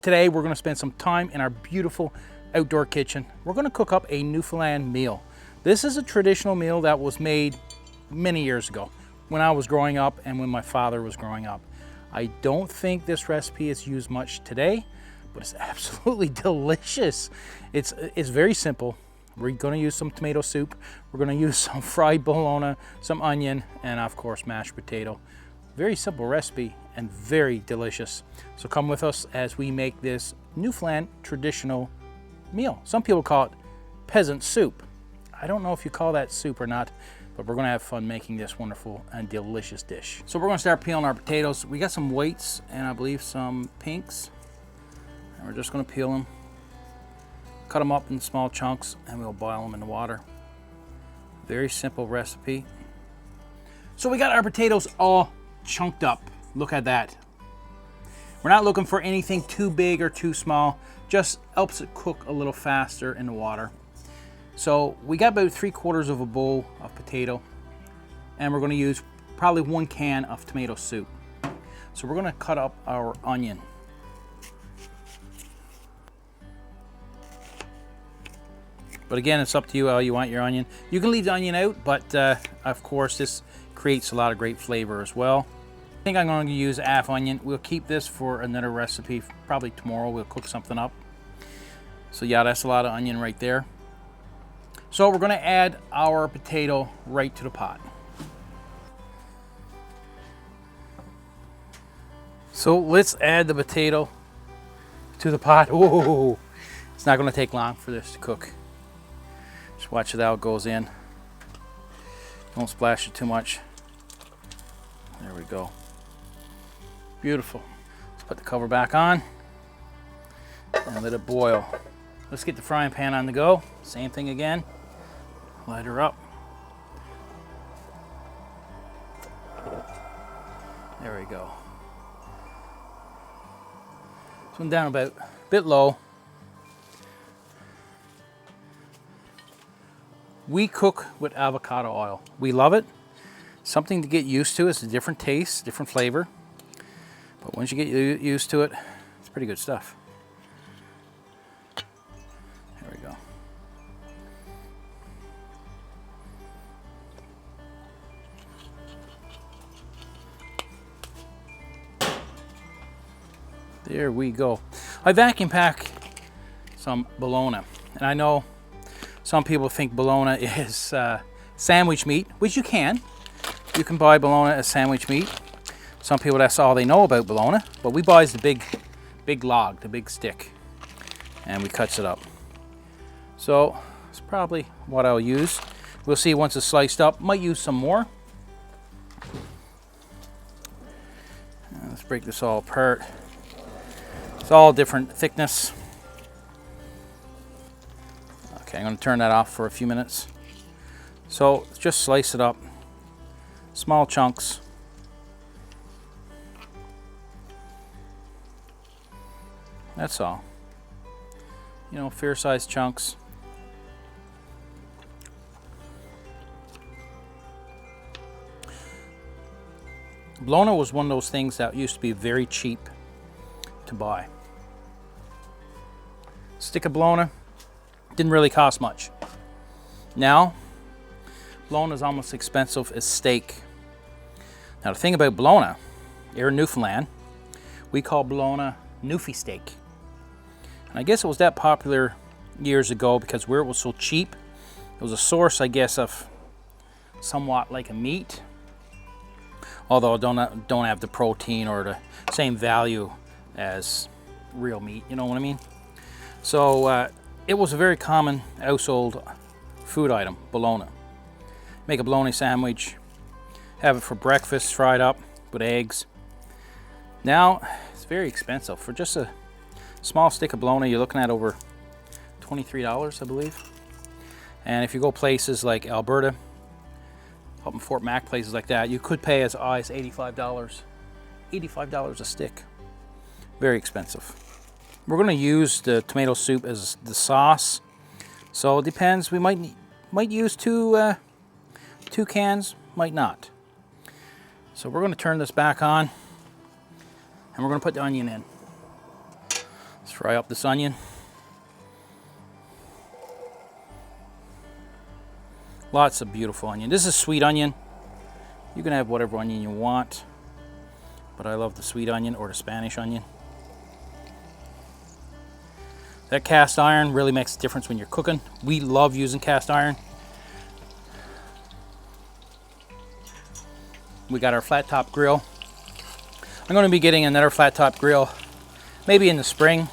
Today we're going to spend some time in our beautiful outdoor kitchen. We're going to cook up a Newfoundland meal. This is a traditional meal that was made many years ago when I was growing up and when my father was growing up. I don't think this recipe is used much today, but it's absolutely delicious. It's very simple. We're going to use some tomato soup. We're going to use some fried bologna, some onion, and of course mashed potato. Very simple recipe and very delicious. So come with us as we make this Newfoundland traditional meal. Some people call it peasant soup. I don't know if you call that soup or not, but we're going to have fun making this wonderful and delicious dish. So we're going to start peeling our potatoes. We got some whites and I believe some pinks. And we're just going to peel them, cut them up in small chunks, and we'll boil them in the water. Very simple recipe. So we got our potatoes all chunked up. Look at that. We're not looking for anything too big or too small. Just helps it cook a little faster in the water. So we got about 3/4 of a bowl of potato, and we're going to use probably 1 can of tomato soup. So we're going to cut up our onion. But again, it's up to you how you want your onion. You can leave the onion out, but of course this creates a lot of great flavor as well. I think I'm going to use half onion. We'll keep this for another recipe. Probably tomorrow we'll cook something up. So yeah, that's a lot of onion right there. So we're going to add our potato right to the pot. So let's add the potato to the pot. Oh, it's not going to take long for this to cook. Just watch it how it goes in. Don't splash it too much. There we go. Beautiful. Let's put the cover back on and let it boil. Let's get the frying pan on the go. Same thing again. Light her up. There we go. This one down about a bit low. We cook with avocado oil. We love it. Something to get used to. It's a different taste, different flavor. But once you get used to it, it's pretty good stuff. There we go. There we go. I vacuum pack some bologna. And I know some people think bologna is sandwich meat, which you can. You can buy bologna as sandwich meat. Some people, that's all they know about bologna, but we buy the big log, the big stick, and we cuts it up. So it's probably what I'll use. We'll see once it's sliced up. Might use some more. Let's break this all apart. It's all different thickness. Okay, I'm going to turn that off for a few minutes. So just slice it up, small chunks. That's all. You know, fair-sized chunks. Bologna was one of those things that used to be very cheap to buy. Stick of bologna didn't really cost much. Now, bologna is almost expensive as steak. Now the thing about bologna, here in Newfoundland, we call bologna Newfie steak. And I guess it was that popular years ago because where it was so cheap, it was a source, I guess, of somewhat like a meat. Although it don't have the protein or the same value as real meat, you know what I mean? So it was a very common household food item, bologna. Make a bologna sandwich, have it for breakfast, fried up with eggs. Now, it's very expensive. For just a small stick of bologna, you're looking at over $23, I believe. And if you go places like Alberta, up in Fort Mac, places like that, you could pay as high as $85. $85 a stick. Very expensive. We're going to use the tomato soup as the sauce. So it depends. We might use two cans, might not. So we're going to turn this back on, and we're going to put the onion in. Fry up this onion. Lots of beautiful onion. This is sweet onion. You can have whatever onion you want, but I love the sweet onion or the Spanish onion. That cast iron really makes a difference when you're cooking. We love using cast iron. We got our flat top grill. I'm going to be getting another flat top grill maybe in the spring.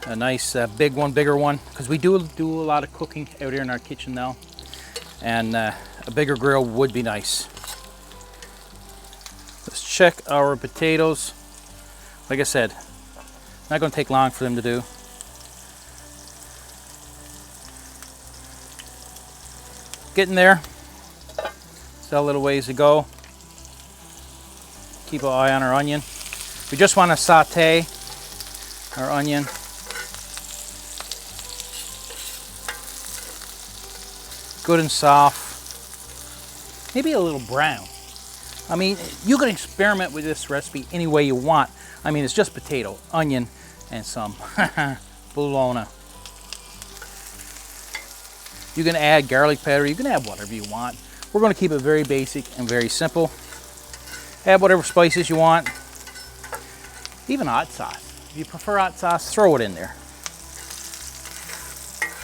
A nice big one, bigger one, because we do a lot of cooking out here in our kitchen now, and a bigger grill would be nice. Let's check our potatoes. Like I said, not going to take long for them to do. Getting there. Still a little ways to go. Keep an eye on our onion. We just want to saute our onion. Good and soft. Maybe a little brown. I mean, you can experiment with this recipe any way you want. I mean, it's just potato, onion, and some bologna. You can add garlic powder. You can add whatever you want. We're going to keep it very basic and very simple. Add whatever spices you want. Even hot sauce. If you prefer hot sauce, throw it in there.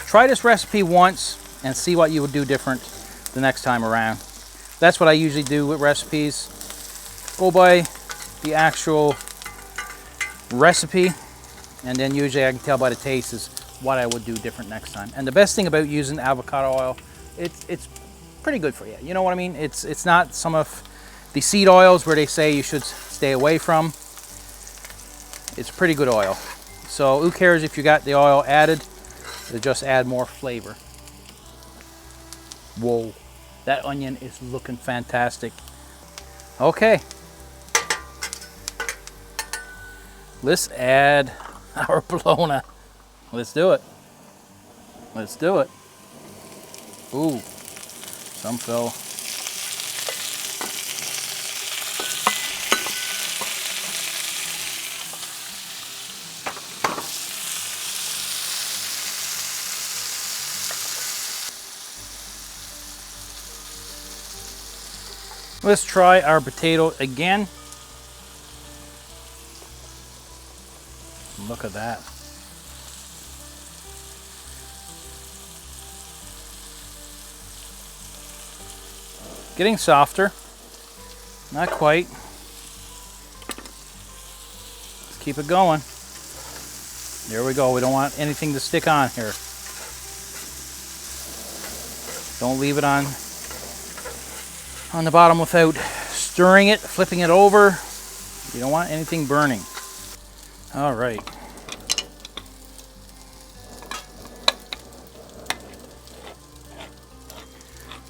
Try this recipe once and see what you would do different the next time around. That's what I usually do with recipes. Go by the actual recipe, and then usually I can tell by the taste is what I would do different next time. And the best thing about using avocado oil, it's pretty good for you. You know what I mean? It's not some of the seed oils where they say you should stay away from. It's pretty good oil. So who cares if you got the oil added? It'll just add more flavor. Whoa, that onion is looking fantastic. Okay. Let's add our bologna. Let's do it. Let's do it. Ooh, some fell. Let's try our potato again. Look at that. Getting softer. Not quite. Let's keep it going. There we go. We don't want anything to stick on here. Don't leave it on the bottom without stirring it, flipping it over. You don't want anything burning. All right.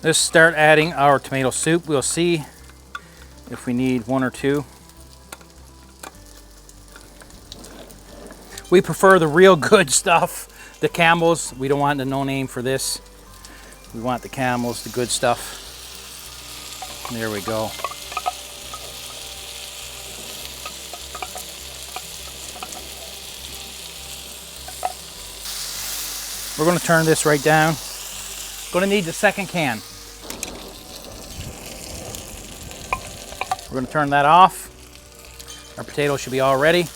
Let's start adding our tomato soup. We'll see if we need one or two. We prefer the real good stuff, the Campbell's. We don't want the no name for this. We want the Campbell's, the good stuff. There we go. We're going to turn this right down. Going to need the second can. We're going to turn that off. Our potatoes should be all ready.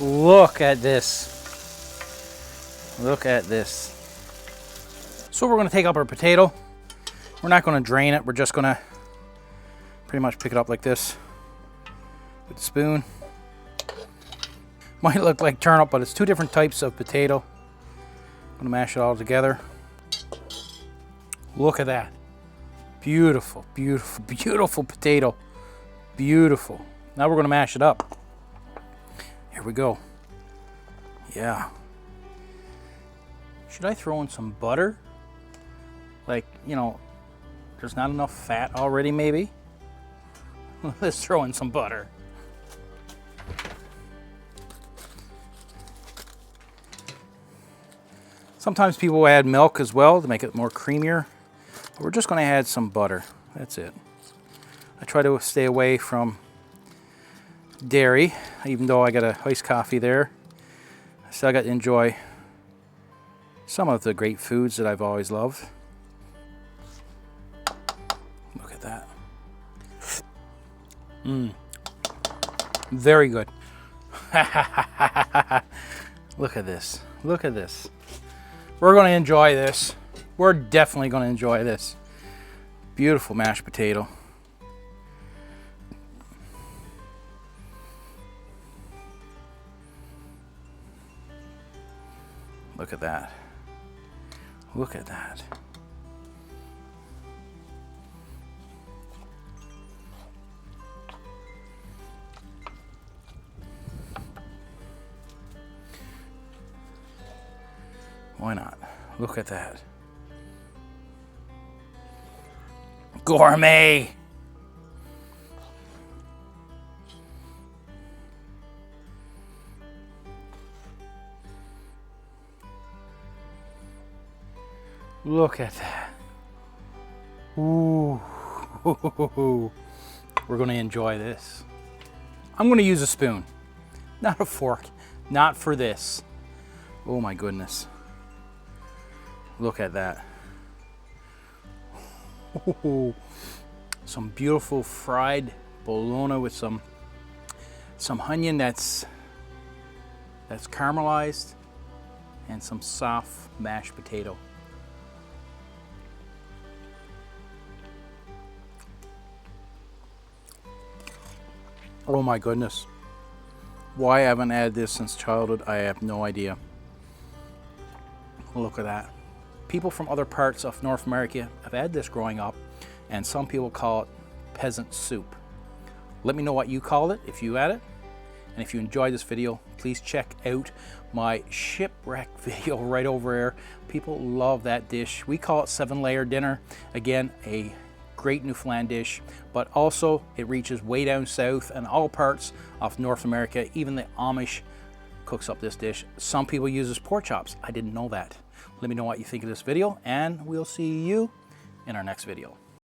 Look at this. Look at this. So we're going to take up our potato. We're not going to drain it. We're just going to pretty much pick it up like this with a spoon. Might look like turnip, but it's two different types of potato. I'm going to mash it all together. Look at that. Beautiful, beautiful, beautiful potato. Beautiful. Now we're going to mash it up. Here we go. Yeah. Should I throw in some butter? Like, you know, there's not enough fat already, maybe? Let's throw in some butter. Sometimes people add milk as well to make it more creamier. But we're just going to add some butter. That's it. I try to stay away from dairy, even though I got a iced coffee there. I still got to enjoy some of the great foods that I've always loved. Look at that. Very good. Look at this. Look at this. We're going to enjoy this. We're definitely going to enjoy this. Beautiful mashed potato. Look at that. Look at that. Why not? Look at that. Gourmet! Look at that. Ooh. We're going to enjoy this. I'm going to use a spoon, not a fork. Not for this. Oh my goodness. Look at that. Some beautiful fried bologna with some onion that's caramelized, and some soft mashed potato. Oh my goodness. Why I haven't had this since childhood, I have no idea. Look at that. People from other parts of North America have had this growing up, and some people call it peasant soup. Let me know what you call it if you had it. And if you enjoyed this video, please check out my shipwreck video right over there. People love that dish. We call it 7-layer dinner. Again, a great Newfoundland dish, but also it reaches way down south and all parts of North America. Even the Amish cooks up this dish. Some people use pork chops. I didn't know that. Let me know what you think of this video, and we'll see you in our next video.